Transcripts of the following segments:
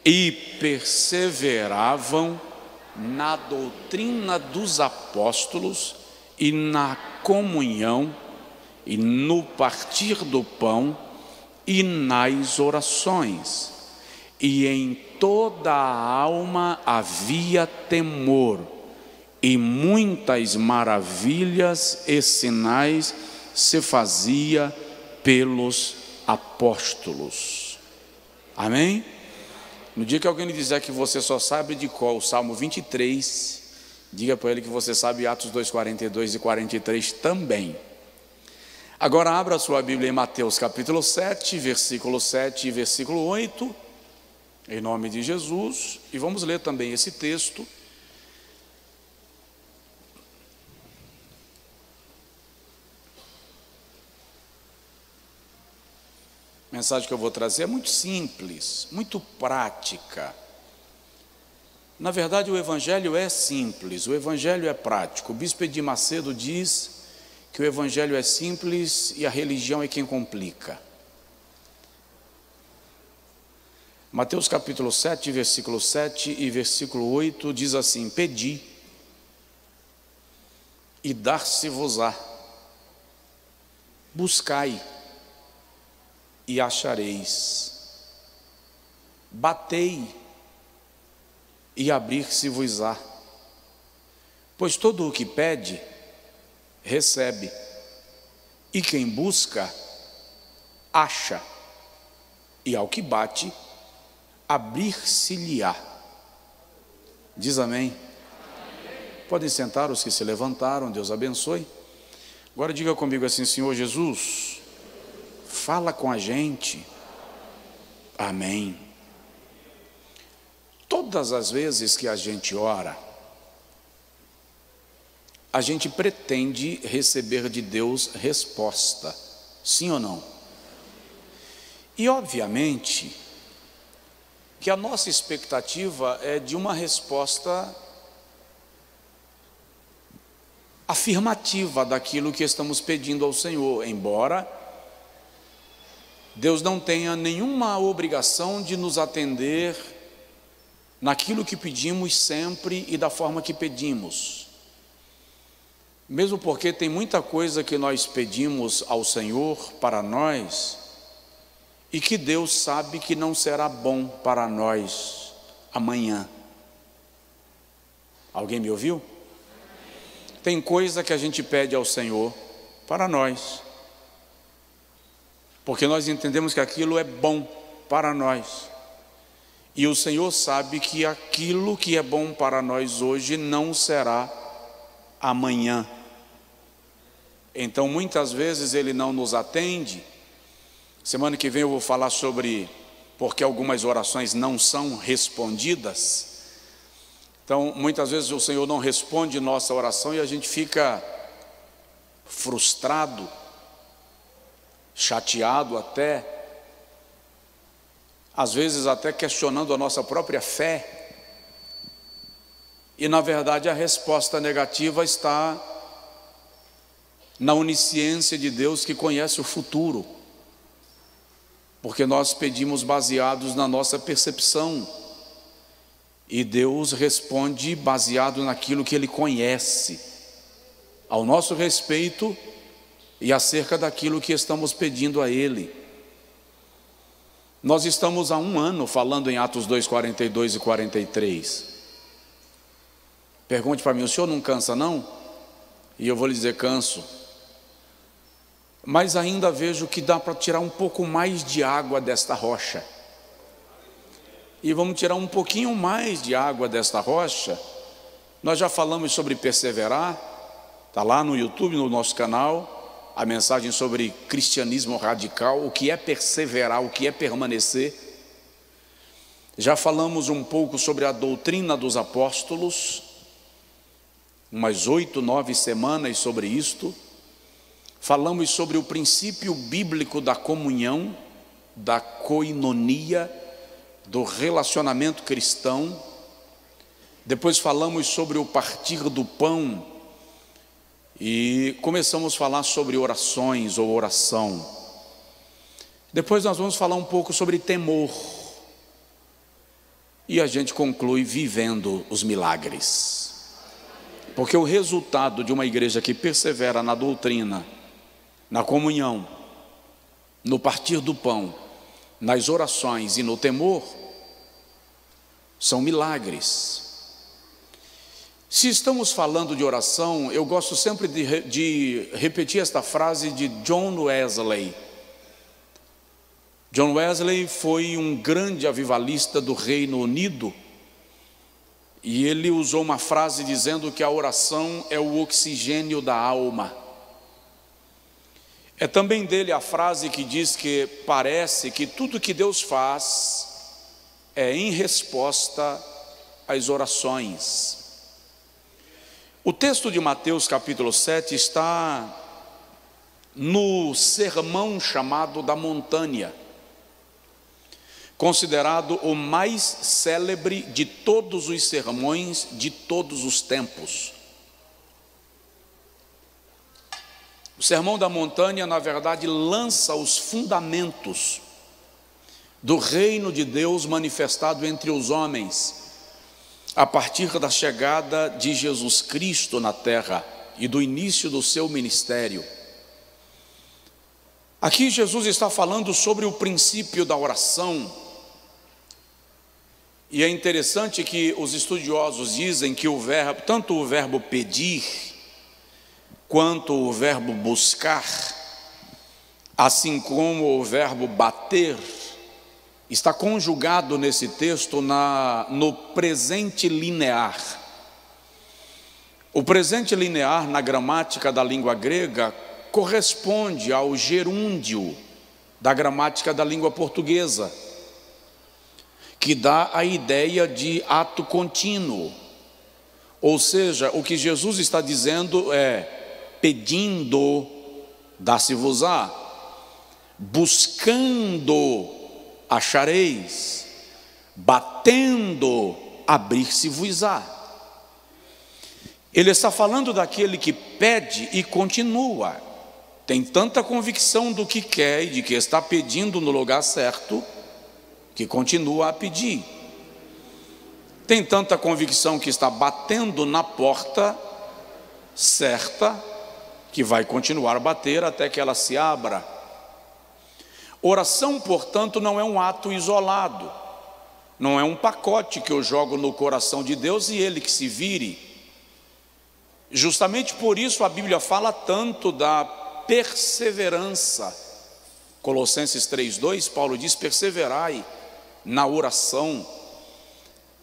e perseveravam na doutrina dos apóstolos e na comunhão e no partir do pão e nas orações. E em toda a alma havia temor, e muitas maravilhas e sinais se fazia pelos apóstolos. Amém? No dia que alguém lhe disser que você só sabe de qual o Salmo 23, diga para ele que você sabe Atos 2, 42 e 43 também. Agora abra a sua Bíblia em Mateus capítulo 7, versículo 7 e versículo 8, em nome de Jesus, e vamos ler também esse texto. A mensagem que eu vou trazer é muito simples, muito prática. Na verdade, o Evangelho é simples, o Evangelho é prático. O bispo Edir Macedo diz que o Evangelho é simples e a religião é quem complica. Mateus capítulo 7, versículo 7 e versículo 8 diz assim: pedi e dar-se-vos-á, buscai e achareis, batei e abrir-se-vos-á, pois todo o que pede, recebe, e quem busca, acha, e ao que bate, abrir-se-lhe-á. Diz amém? Podem sentar os que se levantaram, Deus abençoe. Agora diga comigo assim: Senhor Jesus, fala com a gente. Amém. Todas as vezes que a gente ora, a gente pretende receber de Deus resposta, sim ou não? E obviamente que a nossa expectativa é de uma resposta afirmativa daquilo que estamos pedindo ao Senhor, embora Deus não tenha nenhuma obrigação de nos atender naquilo que pedimos sempre e da forma que pedimos. Mesmo porque tem muita coisa que nós pedimos ao Senhor para nós e que Deus sabe que não será bom para nós amanhã. Alguém me ouviu? Tem coisa que a gente pede ao Senhor para nós, porque nós entendemos que aquilo é bom para nós. E o Senhor sabe que aquilo que é bom para nós hoje não será amanhã. Então muitas vezes Ele não nos atende. Semana que vem eu vou falar sobre porque algumas orações não são respondidas. Então muitas vezes o Senhor não responde nossa oração e a gente fica frustrado, chateado até, às vezes até questionando a nossa própria fé. E na verdade a resposta negativa está na onisciência de Deus, que conhece o futuro, porque nós pedimos baseados na nossa percepção e Deus responde baseado naquilo que Ele conhece ao nosso respeito e acerca daquilo que estamos pedindo a Ele. Nós estamos há 1 ano falando em Atos 2, 42 e 43. Pergunte para mim: o senhor não cansa não? E eu vou lhe dizer: canso. Mas ainda vejo que dá para tirar um pouco mais de água desta rocha. E vamos tirar um pouquinho mais de água desta rocha. Nós já falamos sobre perseverar, está lá no YouTube, no nosso canal, a mensagem sobre cristianismo radical, o que é perseverar, o que é permanecer. Já falamos um pouco sobre a doutrina dos apóstolos, umas 8, 9 semanas sobre isto. Falamos sobre o princípio bíblico da comunhão, da koinonia, do relacionamento cristão. Depois falamos sobre o partir do pão e começamos a falar sobre orações ou oração. Depois nós vamos falar um pouco sobre temor. e a gente conclui vivendo os milagres. Porque o resultado de uma igreja que persevera na doutrina, na comunhão, no partir do pão, nas orações e no temor, são milagres. Se estamos falando de oração, eu gosto sempre de repetir esta frase de John Wesley. John Wesley foi um grande avivalista do Reino Unido, e ele usou uma frase dizendo que a oração é o oxigênio da alma. É também dele a frase que diz que parece que tudo que Deus faz é em resposta às orações. O texto de Mateus capítulo 7 está no sermão chamado da montanha, considerado o mais célebre de todos os sermões de todos os tempos. O sermão da montanha, na verdade, lança os fundamentos do reino de Deus manifestado entre os homens, a partir da chegada de Jesus Cristo na terra e do início do seu ministério. Aqui Jesus está falando sobre o princípio da oração, e é interessante que os estudiosos dizem que tanto o verbo pedir, quanto o verbo buscar, assim como o verbo bater, está conjugado nesse texto no presente linear. O presente linear na gramática da língua grega corresponde ao gerúndio da gramática da língua portuguesa, que dá a ideia de ato contínuo. Ou seja, o que Jesus está dizendo é: pedindo, dá-se-vos-á; buscando, achareis; batendo, abrir-se-vos-á. Ele está falando daquele que pede e continua, tem tanta convicção do que quer e de que está pedindo no lugar certo, que continua a pedir. Tem tanta convicção que está batendo na porta certa, que vai continuar a bater até que ela se abra. Oração, portanto, não é um ato isolado, não é um pacote que eu jogo no coração de Deus e Ele que se vire. Justamente por isso a Bíblia fala tanto da perseverança. Colossenses 3:2, Paulo diz: perseverai na oração.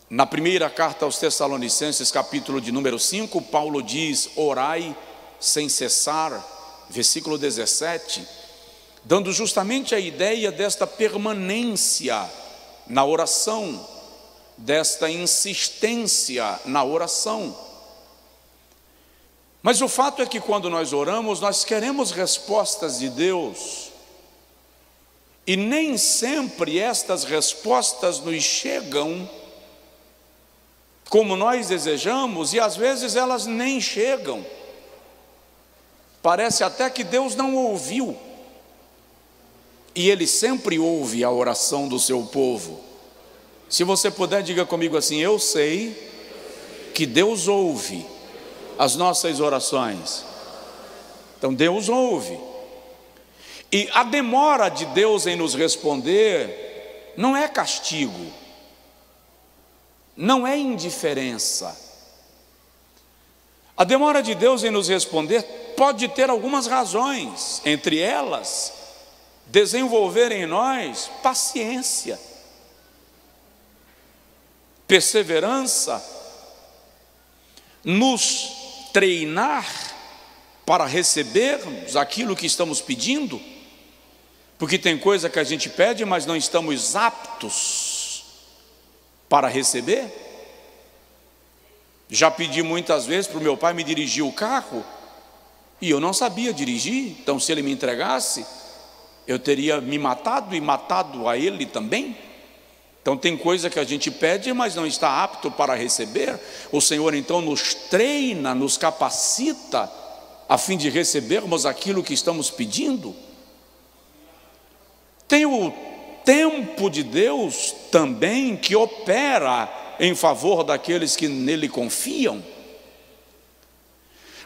Na primeira carta aos Tessalonicenses, capítulo de número 5, Paulo diz: orai sem cessar, versículo 17, dando justamente a ideia desta permanência na oração, desta insistência na oração. Mas o fato é que quando nós oramos, nós queremos respostas de Deus, e nem sempre estas respostas nos chegam como nós desejamos, e às vezes elas nem chegam. Parece até que Deus não ouviu, e Ele sempre ouve a oração do seu povo. Se você puder, diga comigo assim: eu sei que Deus ouve as nossas orações. Então Deus ouve. E a demora de Deus em nos responder não é castigo, não é indiferença. A demora de Deus em nos responder pode ter algumas razões, entre elas, desenvolver em nós paciência, perseverança, nos treinar para recebermos aquilo que estamos pedindo, porque tem coisa que a gente pede, mas não estamos aptos para receber. Já pedi muitas vezes para o meu pai me dirigir o carro, e eu não sabia dirigir. Então, se ele me entregasse, eu teria me matado e matado a ele também. Então tem coisa que a gente pede, mas não está apto para receber. O Senhor então nos treina, nos capacita, a fim de recebermos aquilo que estamos pedindo. Tenho tempo de Deus também que opera em favor daqueles que nele confiam.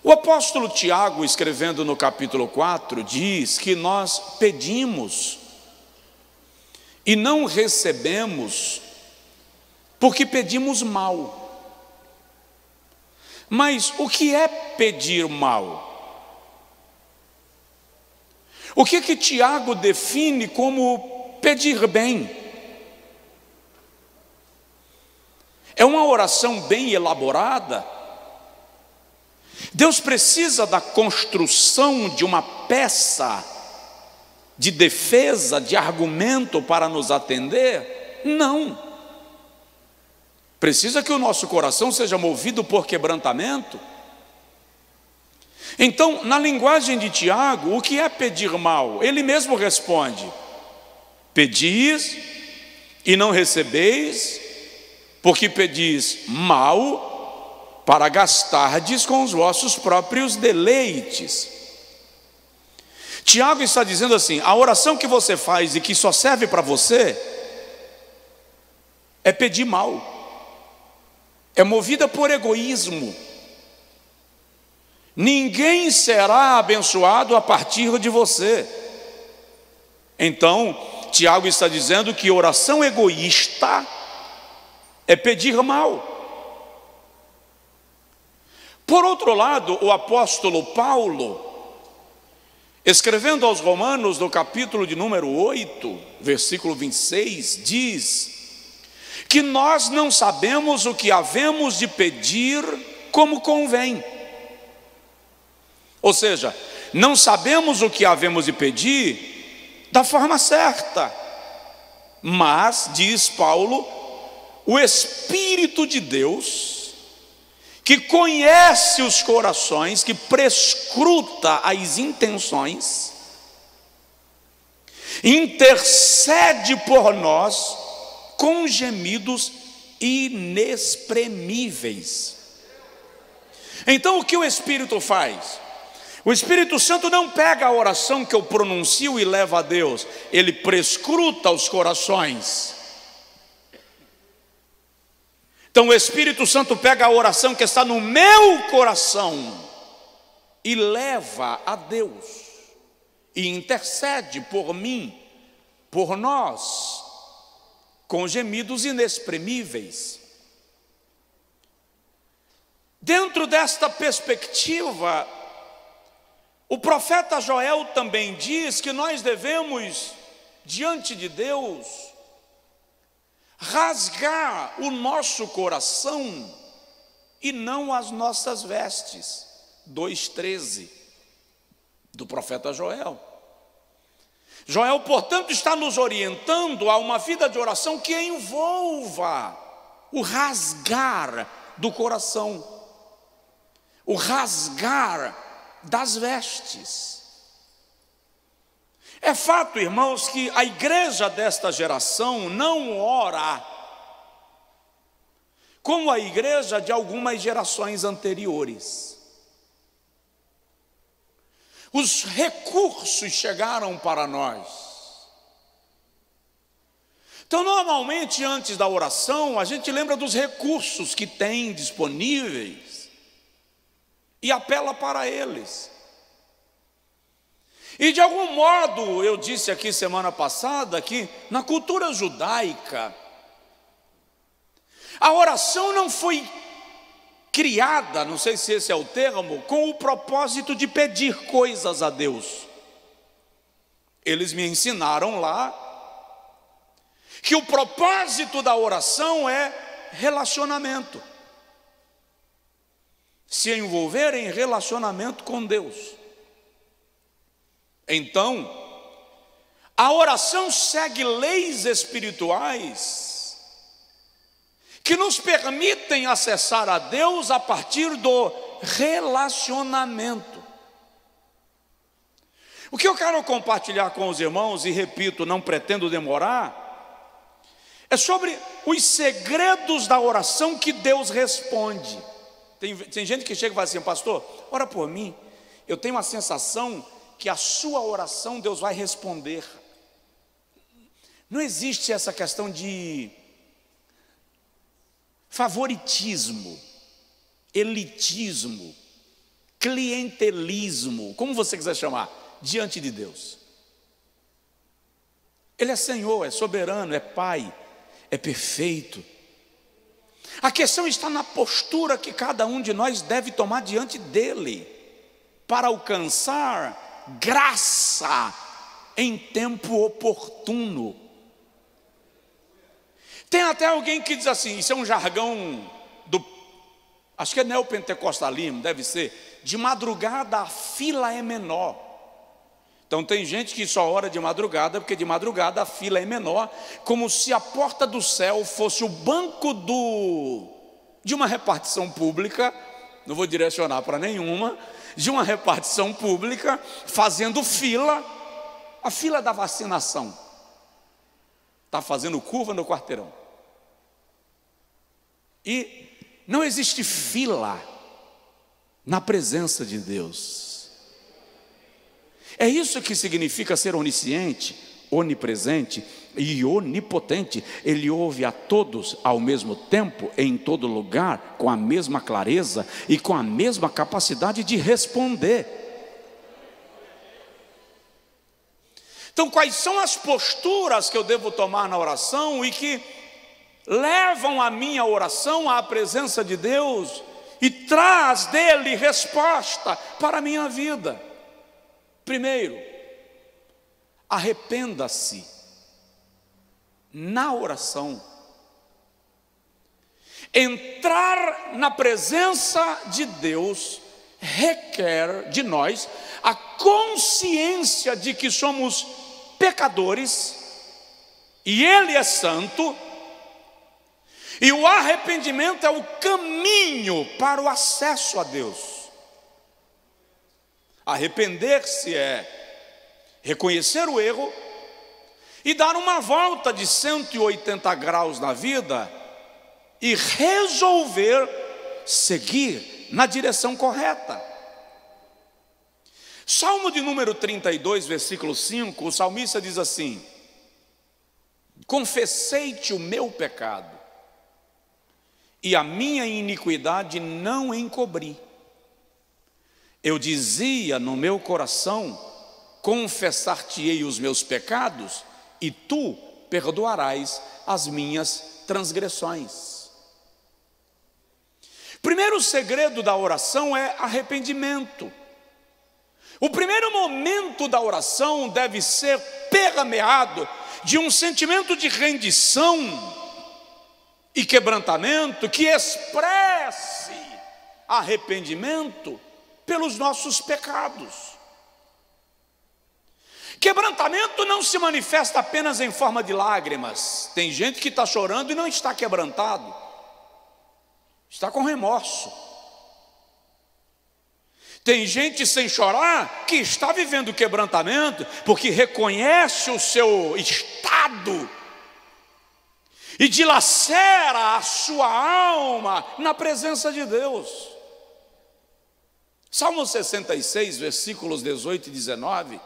O apóstolo Tiago, escrevendo no capítulo 4, diz que nós pedimos e não recebemos porque pedimos mal. Mas o que é pedir mal? O que Tiago define como pedir bem? É uma oração bem elaborada? Deus precisa da construção de uma peça de defesa, de argumento para nos atender? Não. Precisa que o nosso coração seja movido por quebrantamento? Então, na linguagem de Tiago, o que é pedir mal? Ele mesmo responde: pedis e não recebeis, porque pedis mal para gastardes com os vossos próprios deleites. Tiago está dizendo assim: a oração que você faz e que só serve para você é pedir mal, é movida por egoísmo. Ninguém será abençoado a partir de você. Então, Tiago está dizendo que oração egoísta é pedir mal. Por outro lado, o apóstolo Paulo, escrevendo aos Romanos, no capítulo de número 8, versículo 26, diz que nós não sabemos o que havemos de pedir como convém. Ou seja, não sabemos o que havemos de pedir da forma certa. Mas, diz Paulo, o Espírito de Deus, que conhece os corações, que prescruta as intenções, intercede por nós com gemidos inexprimíveis. Então, o que o Espírito faz? O Espírito Santo não pega a oração que eu pronuncio e leva a Deus, ele prescruta os corações. Então o Espírito Santo pega a oração que está no meu coração e leva a Deus, e intercede por mim, por nós, com gemidos inexprimíveis. Dentro desta perspectiva, o profeta Joel também diz que nós devemos, diante de Deus, rasgar o nosso coração e não as nossas vestes. 2,13 do profeta Joel. Joel, portanto, está nos orientando a uma vida de oração que envolva o rasgar do coração, o rasgar das vestes. É fato, irmãos, que a igreja desta geração não ora como a igreja de algumas gerações anteriores. Os recursos chegaram para nós. Então, normalmente, antes da oração, a gente lembra dos recursos que tem disponíveis e apela para eles. E de algum modo, eu disse aqui semana passada que na cultura judaica, a oração não foi criada, não sei se esse é o termo, com o propósito de pedir coisas a Deus. Eles me ensinaram lá que o propósito da oração é relacionamento. Se envolver em relacionamento com Deus. Então, a oração segue leis espirituais que nos permitem acessar a Deus a partir do relacionamento. O que eu quero compartilhar com os irmãos, e repito, não pretendo demorar, é sobre os segredos da oração que Deus responde. Tem gente que chega e fala assim: pastor, ora por mim, eu tenho a sensação que a sua oração Deus vai responder. Não existe essa questão de favoritismo, elitismo, clientelismo, como você quiser chamar, diante de Deus. Ele é Senhor, é soberano, é Pai, é perfeito. A questão está na postura que cada um de nós deve tomar diante dele, para alcançar graça em tempo oportuno. Tem até alguém que diz assim, isso é um jargão acho que é neopentecostalismo, deve ser, de madrugada a fila é menor. Então tem gente que só ora de madrugada, porque de madrugada a fila é menor, como se a porta do céu fosse o banco de uma repartição pública, não vou direcionar para nenhuma, de uma repartição pública, fazendo fila, a fila da vacinação. Está fazendo curva no quarteirão. E não existe fila na presença de Deus. É isso que significa ser onisciente, onipresente e onipotente. Ele ouve a todos ao mesmo tempo, em todo lugar, com a mesma clareza e com a mesma capacidade de responder. Então, quais são as posturas que eu devo tomar na oração e que levam a minha oração à presença de Deus e traz dele resposta para a minha vida? Primeiro, arrependa-se na oração. Entrar na presença de Deus requer de nós a consciência de que somos pecadores e Ele é santo, e o arrependimento é o caminho para o acesso a Deus. Arrepender-se é reconhecer o erro e dar uma volta de 180 graus na vida e resolver seguir na direção correta. Salmo de número 32, versículo 5, o salmista diz assim: confessei-te o meu pecado e a minha iniquidade não encobri. Eu dizia no meu coração, confessar-te-ei os meus pecados, e tu perdoarás as minhas transgressões. Primeiro segredo da oração é arrependimento. O primeiro momento da oração deve ser permeado de um sentimento de rendição e quebrantamento que expresse arrependimento pelos nossos pecados. Quebrantamento não se manifesta apenas em forma de lágrimas. Tem gente que está chorando e não está quebrantado, está com remorso. Tem gente sem chorar que está vivendo quebrantamento porque reconhece o seu estado e dilacera a sua alma na presença de Deus. Salmo 66, versículos 18 e 19,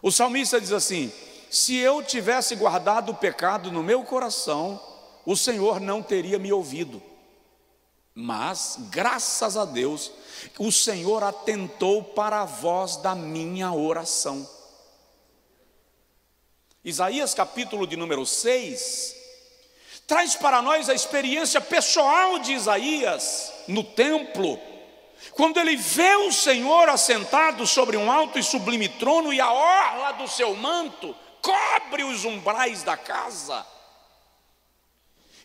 o salmista diz assim: se eu tivesse guardado o pecado no meu coração, o Senhor não teria me ouvido. Mas, graças a Deus, o Senhor atentou para a voz da minha oração. Isaías capítulo de número 6, traz para nós a experiência pessoal de Isaías no templo, quando ele vê o Senhor assentado sobre um alto e sublime trono, e a orla do seu manto cobre os umbrais da casa.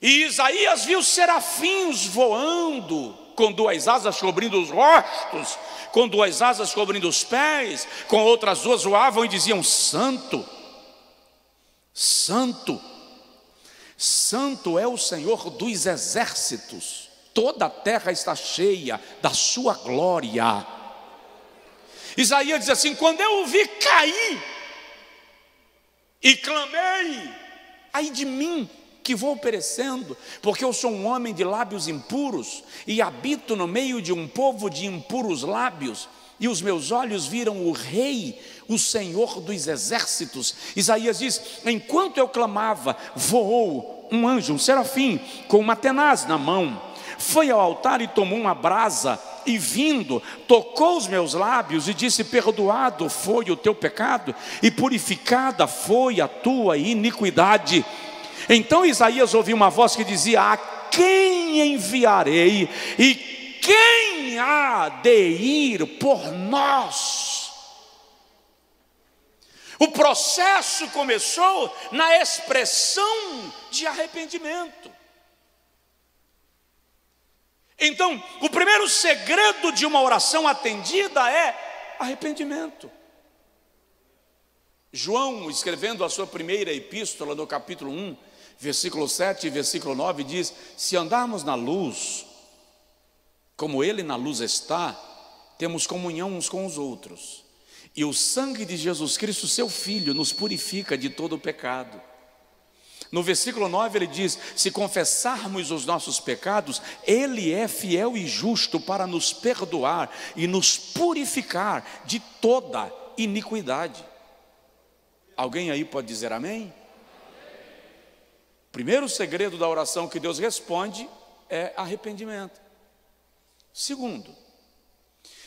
E Isaías viu serafins voando, com duas asas cobrindo os rostos, com duas asas cobrindo os pés, com outras duas voavam e diziam: Santo, Santo, Santo é o Senhor dos exércitos, toda a terra está cheia da sua glória. Isaías diz assim: quando eu o vi cair e clamei, ai de mim, que vou perecendo, porque eu sou um homem de lábios impuros e habito no meio de um povo de impuros lábios, e os meus olhos viram o Rei, o Senhor dos exércitos. Isaías diz: enquanto eu clamava, voou um anjo, um serafim, com uma tenaz na mão, foi ao altar e tomou uma brasa, e vindo, tocou os meus lábios e disse: perdoado foi o teu pecado, e purificada foi a tua iniquidade. Então Isaías ouviu uma voz que dizia: a quem enviarei, e quem há de ir por nós? O processo começou na expressão de arrependimento. Então, o primeiro segredo de uma oração atendida é arrependimento. João, escrevendo a sua primeira epístola, no capítulo 1, versículo 7 e versículo 9, diz: se andarmos na luz, como Ele na luz está, temos comunhão uns com os outros, e o sangue de Jesus Cristo, seu Filho, nos purifica de todo o pecado. No versículo 9 ele diz: se confessarmos os nossos pecados, Ele é fiel e justo para nos perdoar e nos purificar de toda iniquidade. Alguém aí pode dizer amém? Primeiro segredo da oração que Deus responde é arrependimento. Segundo,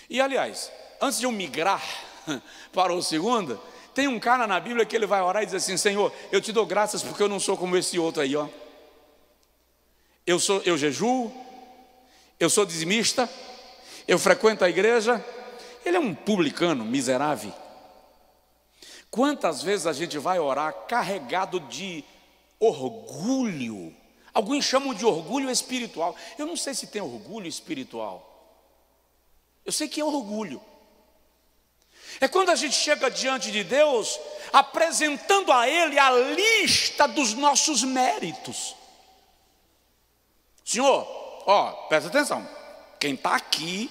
e aliás, antes de eu migrar para o segundo, tem um cara na Bíblia que ele vai orar e diz assim: Senhor, eu te dou graças porque eu não sou como esse outro aí, ó. Eu jejuo, eu sou dizimista, eu frequento a igreja. Ele é um publicano miserável. Quantas vezes a gente vai orar carregado de orgulho? Alguns chamam de orgulho espiritual. Eu não sei se tem orgulho espiritual. Eu sei que é orgulho. É quando a gente chega diante de Deus, apresentando a Ele a lista dos nossos méritos. Senhor, ó, presta atenção, quem está aqui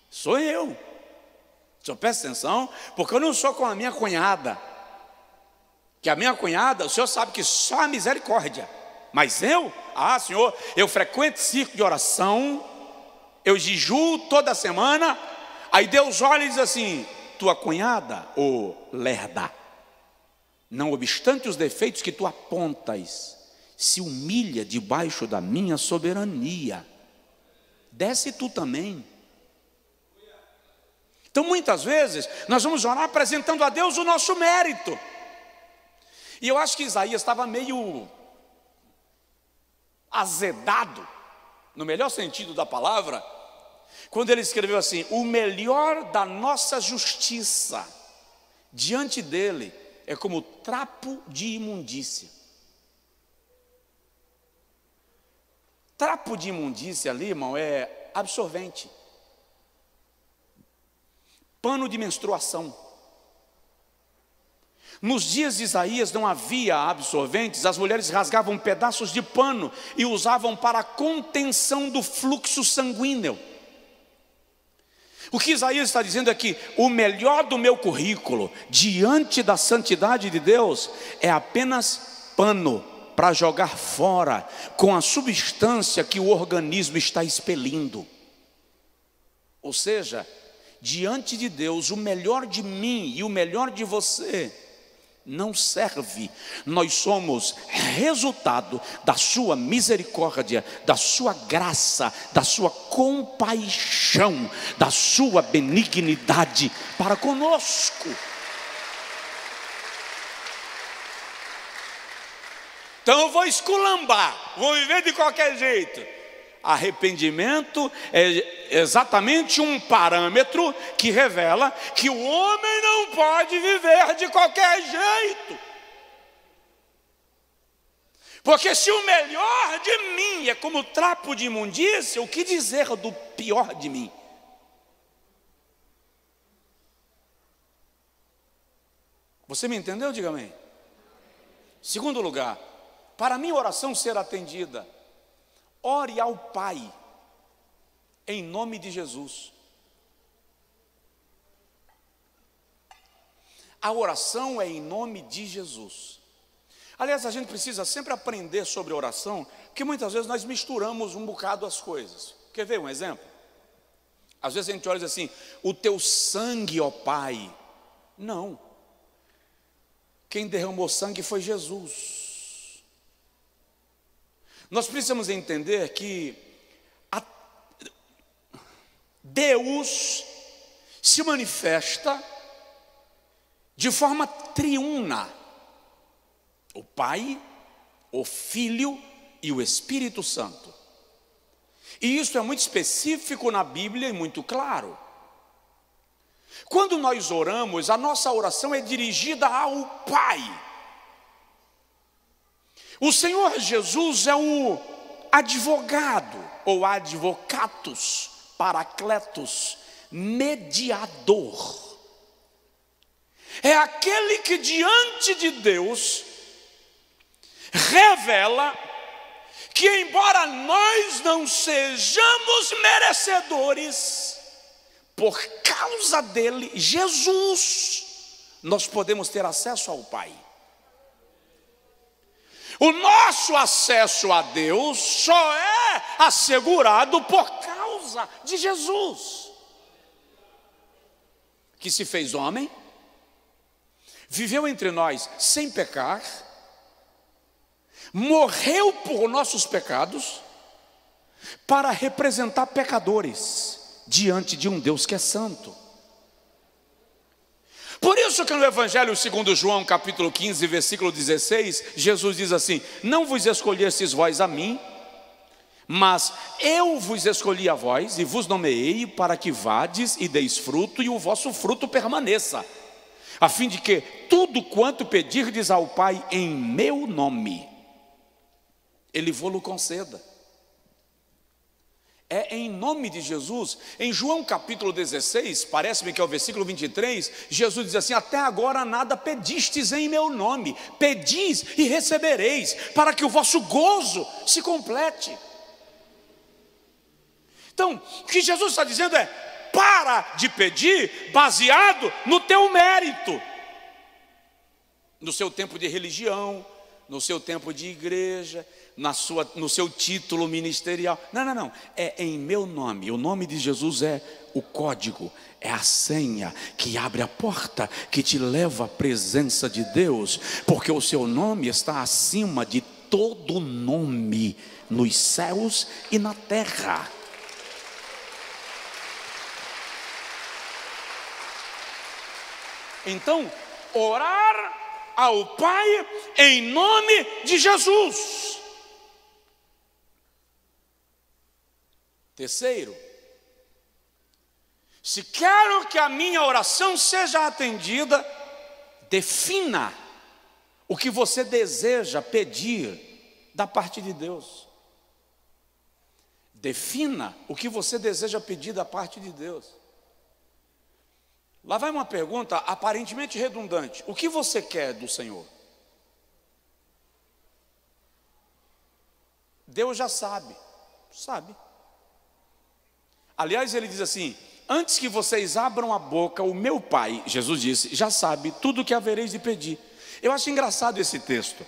sou eu. O senhor presta atenção, porque eu não sou como a minha cunhada. Que a minha cunhada, o senhor sabe que só a misericórdia. Mas eu, Senhor, eu frequento círculo de oração, eu jejuo toda semana. Aí Deus olha e diz assim: tua cunhada, ô lerda, não obstante os defeitos que tu apontas, se humilha debaixo da minha soberania, desce tu também. Então muitas vezes nós vamos orar apresentando a Deus o nosso mérito. E eu acho que Isaías estava meio azedado, no melhor sentido da palavra, quando ele escreveu assim: o melhor da nossa justiça diante dele é como trapo de imundícia. Trapo de imundícia ali, irmão, é absorvente, pano de menstruação. Nos dias de Isaías não havia absorventes, as mulheres rasgavam pedaços de pano e usavam para a contenção do fluxo sanguíneo. O que Isaías está dizendo é que o melhor do meu currículo diante da santidade de Deus é apenas pano para jogar fora com a substância que o organismo está expelindo. Ou seja, diante de Deus, o melhor de mim e o melhor de você não serve. Nós somos resultado da sua misericórdia, da sua graça, da sua compaixão, da sua benignidade para conosco. Então eu vou esculambar, vou viver de qualquer jeito. Arrependimento é exatamente um parâmetro que revela que o homem não pode viver de qualquer jeito. Porque se o melhor de mim é como trapo de imundícia, o que dizer do pior de mim? Você me entendeu? Diga amém. Segundo lugar, para a minha oração ser atendida, ore ao Pai, em nome de Jesus. A oração é em nome de Jesus. Aliás, a gente precisa sempre aprender sobre oração, porque muitas vezes nós misturamos um bocado as coisas. Quer ver um exemplo? Às vezes a gente olha e diz assim: o teu sangue, ó Pai. Não. Quem derramou sangue foi Jesus. Nós precisamos entender que Deus se manifesta de forma triuna: o Pai, o Filho e o Espírito Santo. E isso é muito específico na Bíblia e muito claro. Quando nós oramos, a nossa oração é dirigida ao Pai. O Senhor Jesus é o advogado, ou advocatus, paracletos, mediador. É aquele que diante de Deus revela que, embora nós não sejamos merecedores, por causa dele, Jesus, nós podemos ter acesso ao Pai. O nosso acesso a Deus só é assegurado por causa de Jesus, que se fez homem, viveu entre nós sem pecar, morreu por nossos pecados, para representar pecadores diante de um Deus que é santo. Por isso que no Evangelho segundo João, capítulo 15, versículo 16, Jesus diz assim: não vos escolhestes vós a mim, mas eu vos escolhi a vós e vos nomeei para que vades e deis fruto, e o vosso fruto permaneça, a fim de que tudo quanto pedirdes ao Pai em meu nome, Ele vô-lo conceda. É em nome de Jesus. Em João capítulo 16, parece-me que é o versículo 23, Jesus diz assim: até agora nada pedistes em meu nome, pedis e recebereis, para que o vosso gozo se complete. Então, o que Jesus está dizendo é: para de pedir baseado no teu mérito, no seu tempo de religião, no seu tempo de igreja, no seu título ministerial. Não, é em meu nome. O nome de Jesus é o código, é a senha que abre a porta, que te leva à presença de Deus, porque o seu nome está acima de todo nome, nos céus e na terra. Então, orar ao Pai em nome de Jesus. Terceiro, se quero que a minha oração seja atendida, defina o que você deseja pedir da parte de Deus. Defina o que você deseja pedir da parte de Deus. Lá vai uma pergunta aparentemente redundante: o que você quer do Senhor? Deus já sabe. Aliás, ele diz assim: antes que vocês abram a boca, o meu Pai, Jesus disse, já sabe tudo o que havereis de pedir. Eu acho engraçado esse texto,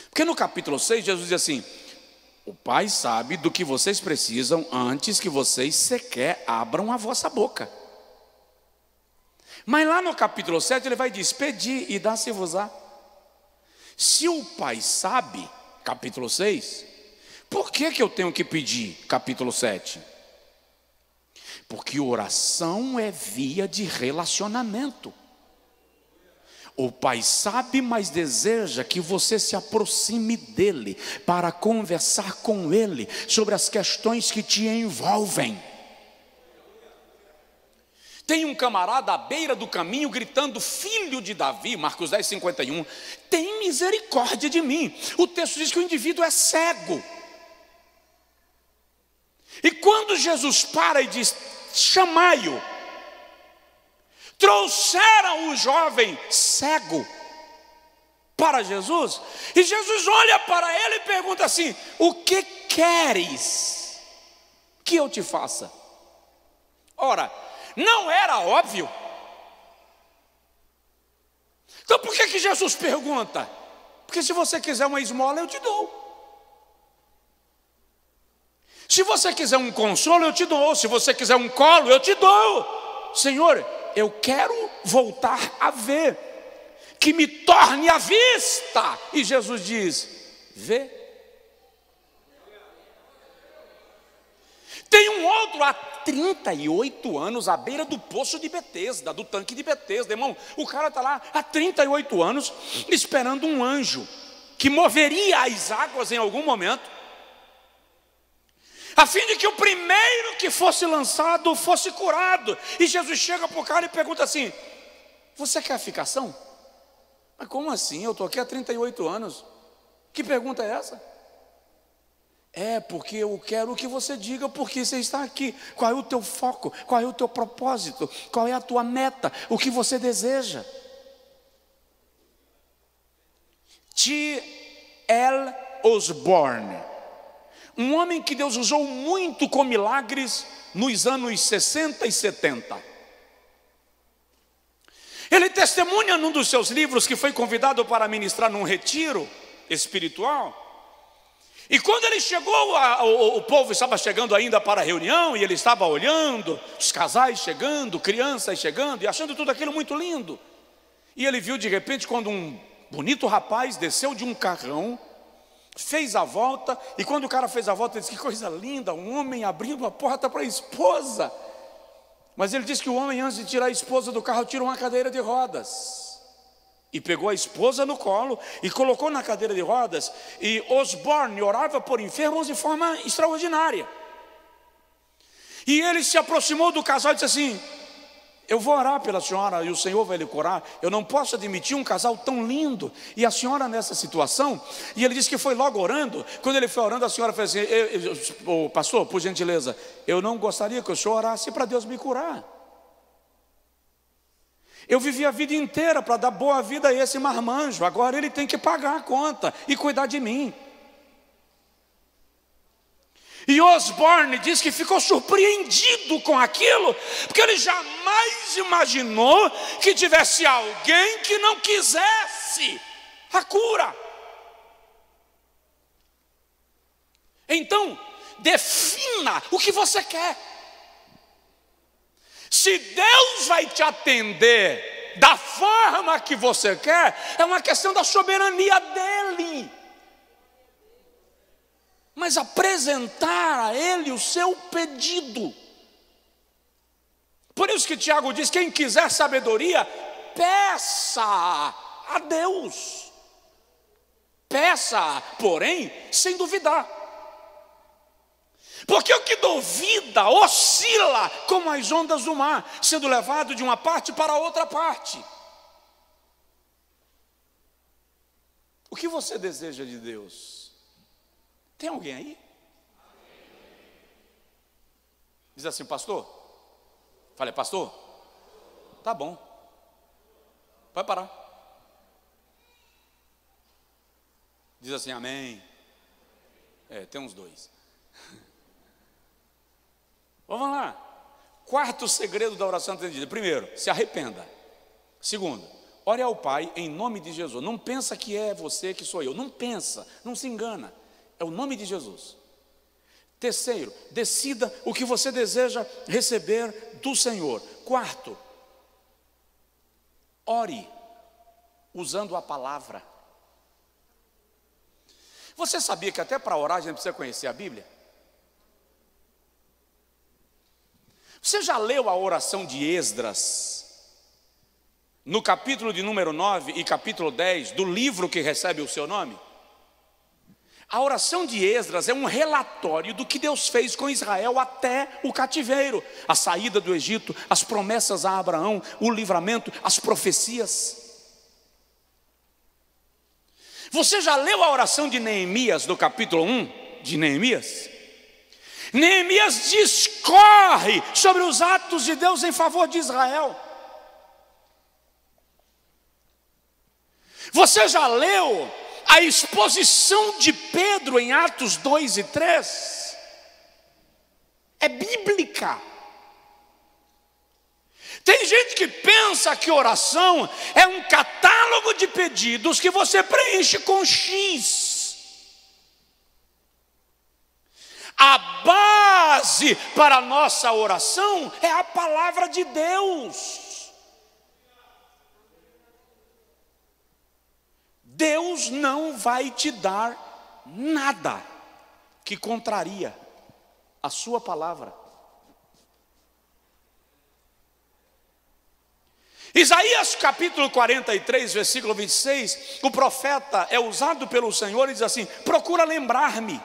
porque no capítulo 6, Jesus diz assim: o Pai sabe do que vocês precisam antes que vocês sequer abram a vossa boca. Mas lá no capítulo 7 ele vai dizer: pedi e dá-se-vos-á. Se o Pai sabe, capítulo 6, por que eu tenho que pedir, capítulo 7? Porque oração é via de relacionamento. O Pai sabe, mas deseja que você se aproxime dele, para conversar com ele sobre as questões que te envolvem. Tem um camarada à beira do caminho gritando: filho de Davi, Marcos 10, 51, tem misericórdia de mim. O texto diz que o indivíduo é cego. E quando Jesus para e diz: chamai-o, trouxeram o jovem cego para Jesus, e Jesus olha para ele e pergunta assim: o que queres que eu te faça? Ora, não era óbvio? Então por que Jesus pergunta? Porque se você quiser uma esmola, eu te dou. Se você quiser um consolo, eu te dou. Se você quiser um colo, eu te dou. Senhor, eu quero voltar a ver, que me torne a vista. E Jesus diz: vê. Tem um outro há 38 anos à beira do poço de Betesda, do tanque de Betesda, irmão. O cara está lá há 38 anos esperando um anjo que moveria as águas em algum momento, a fim de que o primeiro que fosse lançado fosse curado. E Jesus chega para o cara e pergunta assim: você quer ficação? Mas como assim? Eu estou aqui há 38 anos. Que pergunta é essa? É porque eu quero que você diga porque você está aqui. Qual é o teu foco? Qual é o teu propósito? Qual é a tua meta? O que você deseja? T.L. Osborne, um homem que Deus usou muito com milagres nos anos 60 e 70. Ele testemunha num dos seus livros que foi convidado para ministrar num retiro espiritual. E quando ele chegou, o povo estava chegando ainda para a reunião, e ele estava olhando, os casais chegando, crianças chegando, e achando tudo aquilo muito lindo. E ele viu de repente quando um bonito rapaz desceu de um carrão, fez a volta, e quando o cara fez a volta, ele disse: que coisa linda, um homem abrindo a porta para a esposa. Mas ele disse que o homem, antes de tirar a esposa do carro, tirou uma cadeira de rodas. E pegou a esposa no colo e colocou na cadeira de rodas. E Osborne orava por enfermos de forma extraordinária. E ele se aproximou do casal e disse assim: eu vou orar pela senhora e o Senhor vai lhe curar. Eu não posso admitir um casal tão lindo e a senhora nessa situação. E ele disse que foi logo orando. Quando ele foi orando, a senhora fez assim: pastor, por gentileza, eu não gostaria que o senhor orasse para Deus me curar. Eu vivi a vida inteira para dar boa vida a esse marmanjo. Agora ele tem que pagar a conta e cuidar de mim. E Osborne diz que ficou surpreendido com aquilo, porque ele jamais imaginou que tivesse alguém que não quisesse a cura. Então, defina o que você quer. Se Deus vai te atender da forma que você quer, é uma questão da soberania dele. Mas apresentar a ele o seu pedido. Por isso que Tiago diz: quem quiser sabedoria, peça a Deus. Peça, porém, sem duvidar. Porque o que duvida oscila como as ondas do mar, sendo levado de uma parte para outra parte. O que você deseja de Deus? Tem alguém aí? Diz assim: pastor. Falei: pastor, tá bom, vai parar. Diz assim: amém. Tem uns dois. Vamos lá. Quarto segredo da oração atendida. Primeiro, se arrependa. Segundo, ore ao Pai em nome de Jesus. Não pensa que é você, que sou eu. Não pensa, não se engana. É o nome de Jesus. Terceiro, decida o que você deseja receber do Senhor. Quarto, ore usando a palavra. Você sabia que até para orar a gente precisa conhecer a Bíblia? Você já leu a oração de Esdras, no capítulo de número 9 e capítulo 10, do livro que recebe o seu nome? A oração de Esdras é um relatório do que Deus fez com Israel até o cativeiro, a saída do Egito, as promessas a Abraão, o livramento, as profecias. Você já leu a oração de Neemias, do capítulo 1 de Neemias? Neemias discorre sobre os atos de Deus em favor de Israel. Você já leu a exposição de Pedro em Atos 2 e 3? É bíblica. Tem gente que pensa que oração é um catálogo de pedidos que você preenche com X. A base para a nossa oração é a palavra de Deus. Deus não vai te dar nada que contraria a sua palavra. Isaías capítulo 43, versículo 26, o profeta é usado pelo Senhor e diz assim: procura lembrar-me,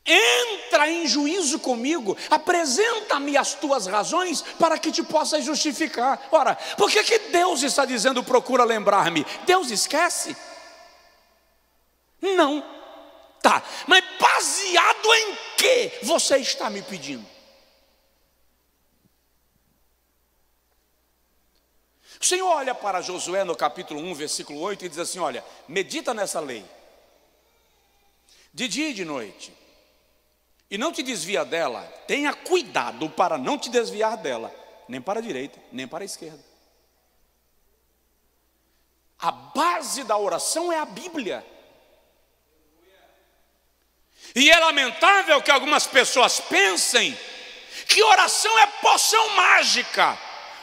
entra em juízo comigo, apresenta-me as tuas razões para que te possas justificar. Ora, por que Deus está dizendo procura lembrar-me? Deus esquece? Não. Tá, mas baseado em que você está me pedindo? O Senhor olha para Josué no capítulo 1, versículo 8 e diz assim: olha, medita nessa lei, de dia e de noite, e não te desvia dela, tenha cuidado para não te desviar dela, nem para a direita, nem para a esquerda. A base da oração é a Bíblia. E é lamentável que algumas pessoas pensem que oração é poção mágica.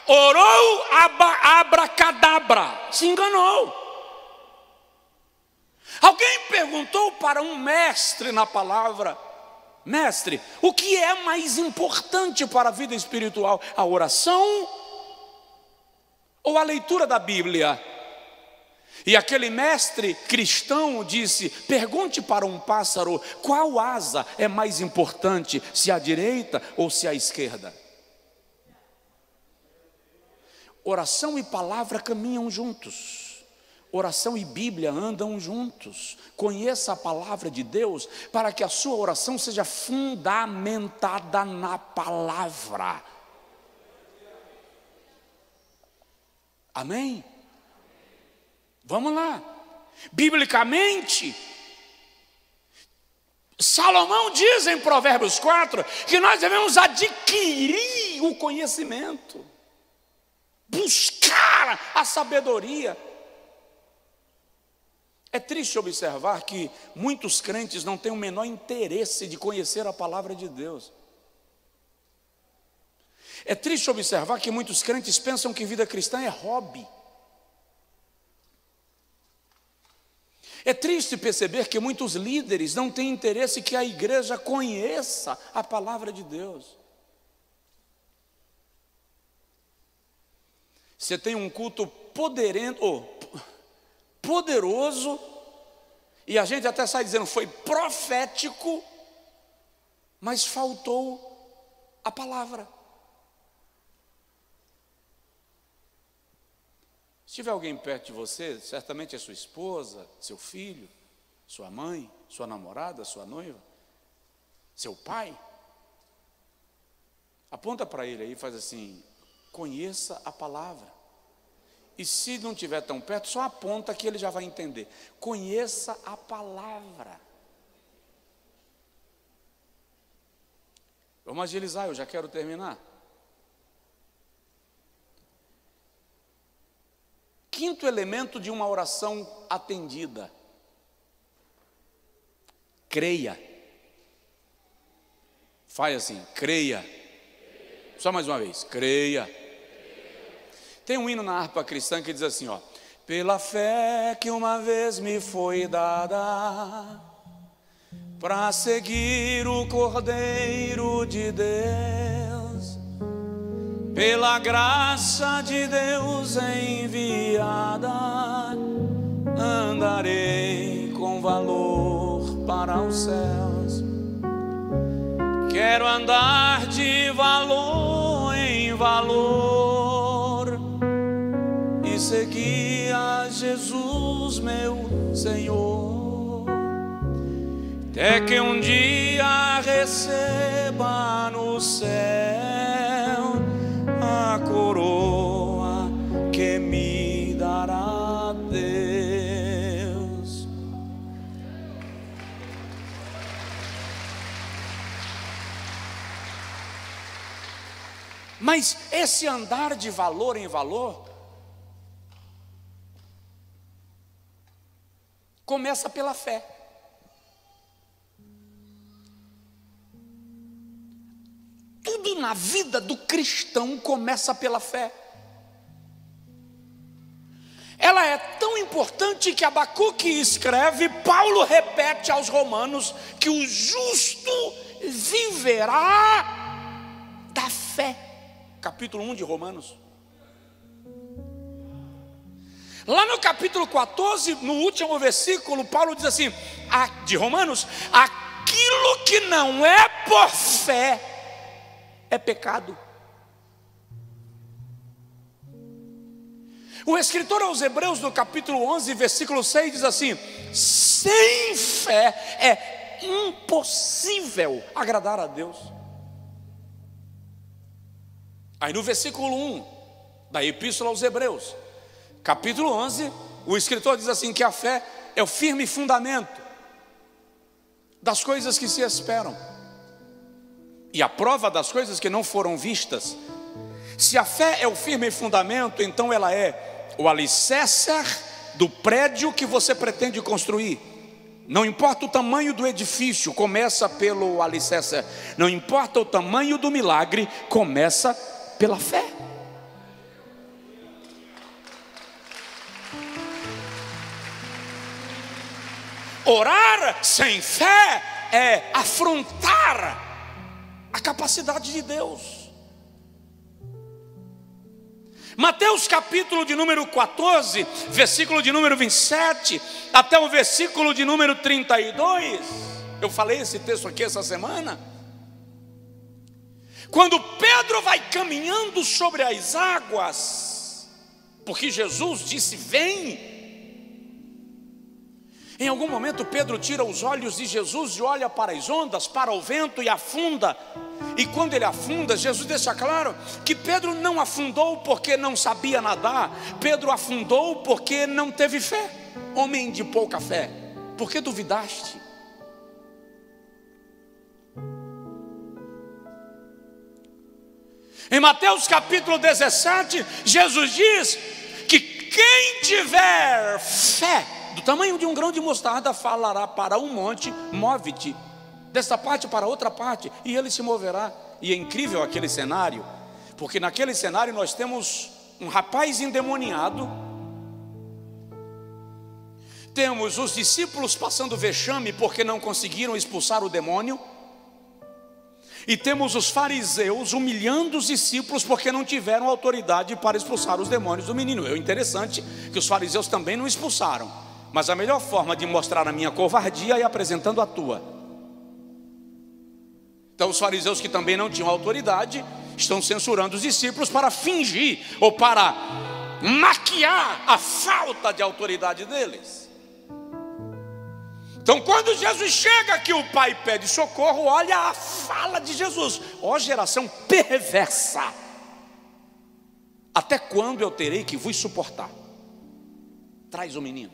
Orou, abracadabra. Se enganou. Alguém perguntou para um mestre na palavra: mestre, o que é mais importante para a vida espiritual? A oração ou a leitura da Bíblia? E aquele mestre cristão disse: pergunte para um pássaro qual asa é mais importante, se a direita ou se a esquerda. Oração e palavra caminham juntos. Oração e Bíblia andam juntos. Conheça a palavra de Deus para que a sua oração seja fundamentada na palavra. Amém? Vamos lá. Biblicamente, Salomão diz em Provérbios 4 que nós devemos adquirir o conhecimento, buscar a sabedoria. É triste observar que muitos crentes não têm o menor interesse de conhecer a palavra de Deus. É triste observar que muitos crentes pensam que vida cristã é hobby. É triste perceber que muitos líderes não têm interesse que a igreja conheça a palavra de Deus. Você tem um culto poderoso, e a gente até sai dizendo foi profético, mas faltou a palavra. Se tiver alguém perto de você, certamente é sua esposa, seu filho, sua mãe, sua namorada, sua noiva, seu pai. Aponta para ele aí e faz assim: conheça a palavra. E se não estiver tão perto, só aponta que ele já vai entender. Conheça a palavra. Vamos agilizar, eu já quero terminar. Quinto elemento de uma oração atendida: creia. Faz assim: creia. Só mais uma vez: creia. Tem um hino na harpa cristã que diz assim, ó: pela fé que uma vez me foi dada, para seguir o Cordeiro de Deus, pela graça de Deus enviada, andarei com valor para os céus. Quero andar de valor em valor e seguir a Jesus, meu Senhor, até que um dia receba no céu a coroa que me dará Deus. Mas esse andar de valor em valor começa pela fé. Tudo na vida do cristão começa pela fé. Ela é tão importante que Abacuque escreve, Paulo repete aos romanos, que o justo viverá da fé. Capítulo 1 de Romanos. Lá no capítulo 14, no último versículo, Paulo diz assim, de Romanos: aquilo que não é por fé é pecado. O escritor aos Hebreus, no capítulo 11, versículo 6, diz assim: sem fé é impossível agradar a Deus. Aí no versículo 1 da Epístola aos Hebreus, capítulo 11, o escritor diz assim, que a fé é o firme fundamento das coisas que se esperam e a prova das coisas que não foram vistas. Se a fé é o firme fundamento, então ela é o alicerce do prédio que você pretende construir. Não importa o tamanho do edifício, começa pelo alicerce. Não importa o tamanho do milagre, começa pela fé. Orar sem fé é afrontar a capacidade de Deus. Mateus capítulo de número 14, versículo de número 27, até o versículo de número 32. Eu falei esse texto aqui essa semana. Quando Pedro vai caminhando sobre as águas, porque Jesus disse: vem. Em algum momento Pedro tira os olhos de Jesus e olha para as ondas, para o vento, e afunda. E quando ele afunda, Jesus deixa claro que Pedro não afundou porque não sabia nadar. Pedro afundou porque não teve fé. Homem de pouca fé, por que duvidaste? Em Mateus capítulo 17, Jesus diz que quem tiver fé do tamanho de um grão de mostarda falará para um monte: move-te desta parte para outra parte, e ele se moverá. E é incrível aquele cenário, porque naquele cenário nós temos um rapaz endemoniado, temos os discípulos passando vexame porque não conseguiram expulsar o demônio, e temos os fariseus humilhando os discípulos porque não tiveram autoridade para expulsar os demônios do menino. É interessante que os fariseus também não expulsaram, mas a melhor forma de mostrar a minha covardia é apresentando a tua. Então os fariseus, que também não tinham autoridade, estão censurando os discípulos para fingir ou para maquiar a falta de autoridade deles. Então quando Jesus chega, que o pai pede socorro, olha a fala de Jesus: ó geração perversa, até quando eu terei que vos suportar? Traz o menino.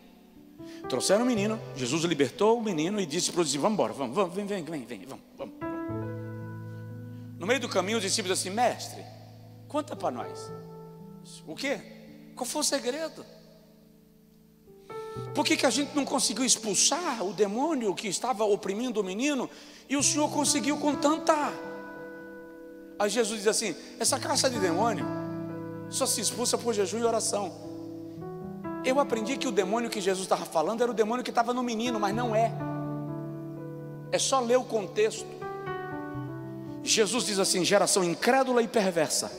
Trouxeram o menino, Jesus libertou o menino e disse para os discípulos: vamos embora, vamos, vem, vamos. No meio do caminho os discípulos assim: mestre, conta para nós. O quê? Qual foi o segredo? Por que a gente não conseguiu expulsar o demônio que estava oprimindo o menino e o senhor conseguiu com tanta? Aí Jesus diz assim: essa caça de demônio só se expulsa por jejum e oração. Eu aprendi que o demônio que Jesus estava falando era o demônio que estava no menino, mas não é. É só ler o contexto. Jesus diz assim: geração incrédula e perversa.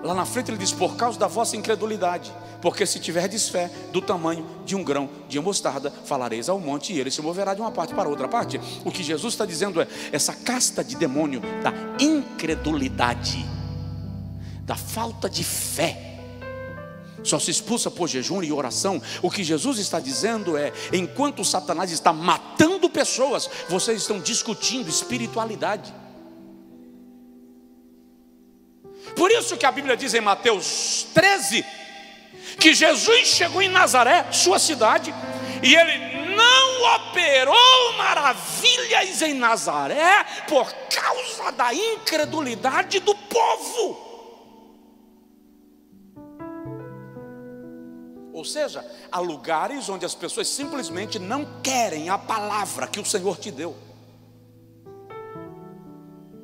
Lá na frente ele diz: por causa da vossa incredulidade, porque se tiverdes fé do tamanho de um grão de mostarda, falareis ao monte e ele se moverá de uma parte para outra parte. O que Jesus está dizendo é: essa casta de demônio da incredulidade, da falta de fé, só se expulsa por jejum e oração. O que Jesus está dizendo é: enquanto Satanás está matando pessoas, vocês estão discutindo espiritualidade. Por isso que a Bíblia diz em Mateus 13 que Jesus chegou em Nazaré, sua cidade, e ele não operou maravilhas em Nazaré por causa da incredulidade do povo. Ou seja, há lugares onde as pessoas simplesmente não querem a palavra que o Senhor te deu.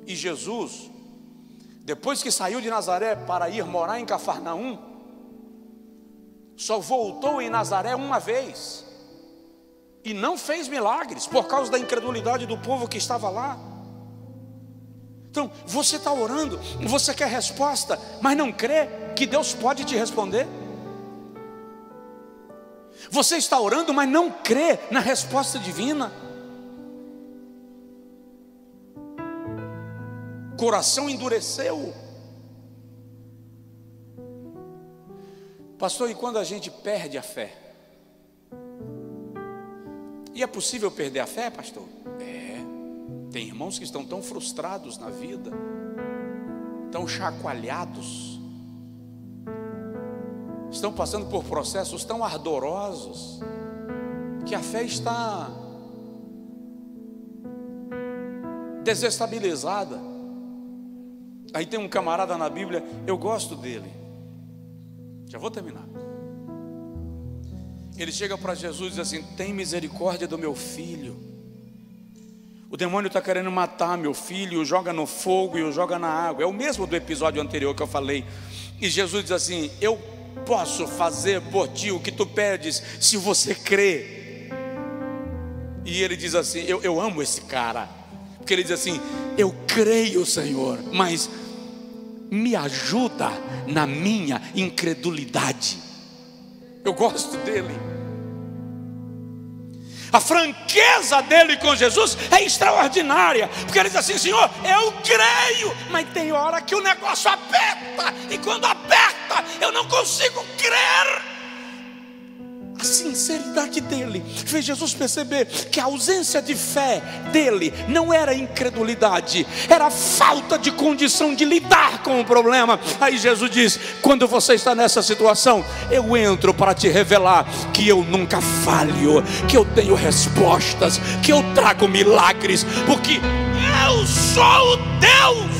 E Jesus Depois que saiu de Nazaré para ir morar em Cafarnaum, só voltou em Nazaré uma vez e não fez milagres por causa da incredulidade do povo que estava lá. Então, você está orando, você quer resposta, mas não crê que Deus pode te responder. Você está orando, mas não crê na resposta divina. Coração endureceu. Pastor, e quando a gente perde a fé? E é possível perder a fé, pastor? Tem irmãos que estão tão frustrados na vida, tão chacoalhados, estão passando por processos tão ardorosos, que a fé está desestabilizada. Aí tem um camarada na Bíblia, eu gosto dele, já vou terminar. Ele chega para Jesus e diz assim: tem misericórdia do meu filho. O demônio está querendo matar meu filho, o joga no fogo e o joga na água. É o mesmo do episódio anterior que eu falei. E Jesus diz assim: eu posso fazer por ti o que tu pedes, se você crê. E ele diz assim, eu amo esse cara, porque ele diz assim: eu creio, Senhor, mas me ajuda na minha incredulidade. Eu gosto dele. A franqueza dele com Jesus é extraordinária, porque ele diz assim: Senhor, eu creio, mas tem hora que o negócio aperta, e quando aperta, eu não consigo crer. A sinceridade dele fez Jesus perceber que a ausência de fé dele não era incredulidade, era falta de condição de lidar com o problema. Aí Jesus diz: quando você está nessa situação, eu entro para te revelar que eu nunca falho, que eu tenho respostas, que eu trago milagres, porque eu sou o Deus.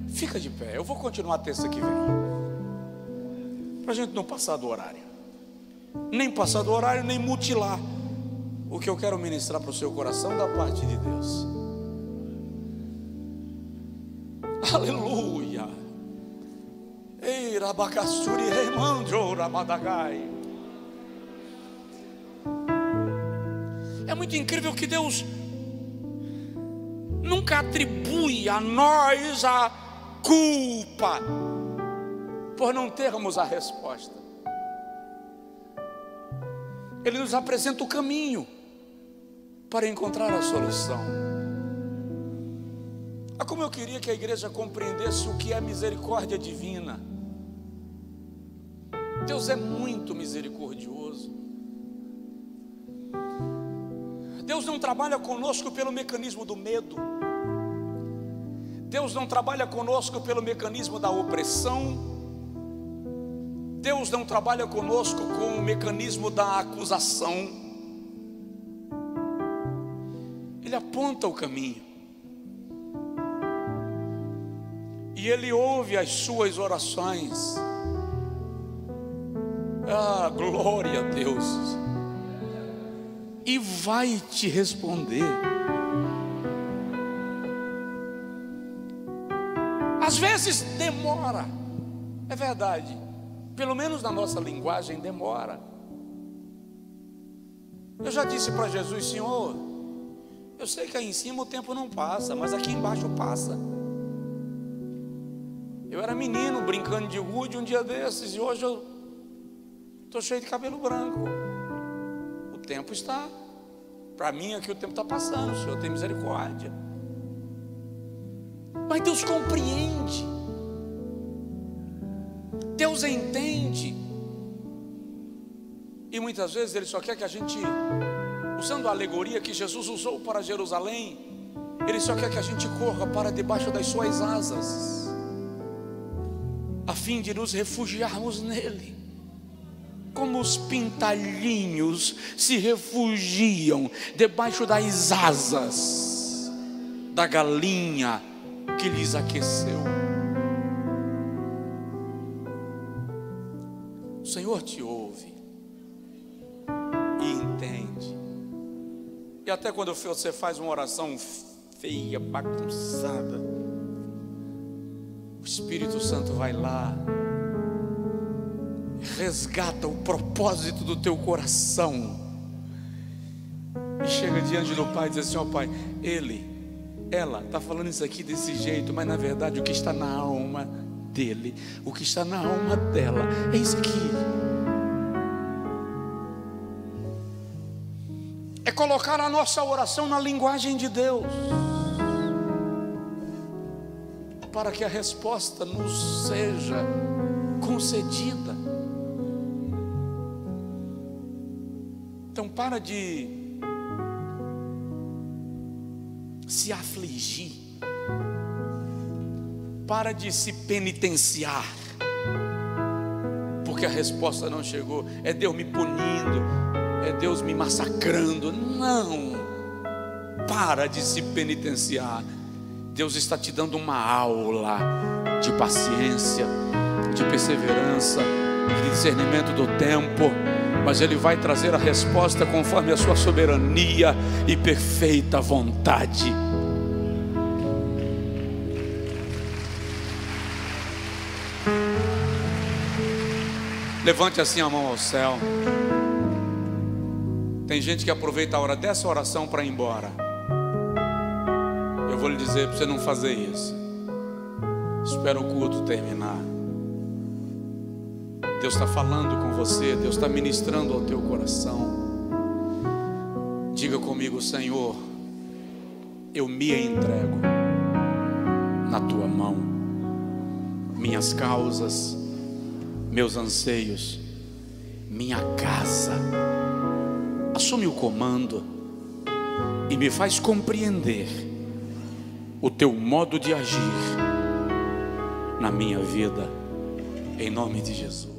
Fica de pé, eu vou continuar a terça que vem, para a gente não passar do horário, nem passar do horário, nem mutilar o que eu quero ministrar para o seu coração da parte de Deus. Aleluia. Ei, rabacassuri remandro ramadagai. É muito incrível que Deus nunca atribui a nós a culpa por não termos a resposta. Ele nos apresenta o caminho para encontrar a solução. Como eu queria que a igreja compreendesse o que é misericórdia divina. Deus é muito misericordioso. Deus não trabalha conosco pelo mecanismo do medo. Deus não trabalha conosco pelo mecanismo da opressão. Deus não trabalha conosco com o mecanismo da acusação. Ele aponta o caminho. E Ele ouve as suas orações. Ah, glória a Deus. E vai te responder. Às vezes demora, é verdade, pelo menos na nossa linguagem demora. Eu já disse para Jesus: Senhor, eu sei que aí em cima o tempo não passa, mas aqui embaixo passa. Eu era menino brincando de gude um dia desses, e hoje eu estou cheio de cabelo branco. O tempo está, para mim aqui o tempo está passando, o Senhor tem misericórdia. Mas Deus compreende, Deus entende, e muitas vezes Ele só quer que a gente, usando a alegoria que Jesus usou para Jerusalém, Ele só quer que a gente corra para debaixo das suas asas, a fim de nos refugiarmos nele, como os pintalhinhos se refugiam debaixo das asas da galinha que lhes aqueceu. Senhor te ouve e entende. E até quando você faz uma oração feia, bagunçada, o Espírito Santo vai lá, resgata o propósito do teu coração e chega diante do Pai e diz assim: ó Pai, ela está falando isso aqui desse jeito, mas na verdade o que está na alma dele, o que está na alma dela, é isso aqui. É colocar a nossa oração na linguagem de Deus, para que a resposta nos seja concedida. Então para de se afligir, para de se penitenciar, porque a resposta não chegou. É Deus me punindo, é Deus me massacrando. Não, para de se penitenciar. Deus está te dando uma aula de paciência, de perseverança, de discernimento do tempo, mas Ele vai trazer a resposta conforme a sua soberania e perfeita vontade. Levante assim a mão ao céu. Tem gente que aproveita a hora dessa oração para ir embora. Eu vou lhe dizer para você não fazer isso. Espera o culto terminar. Deus está falando com você, Deus está ministrando ao teu coração. Diga comigo: Senhor, eu me entrego na tua mão. Minhas causas, meus anseios, minha casa. Assume o comando e me faz compreender o teu modo de agir na minha vida, em nome de Jesus.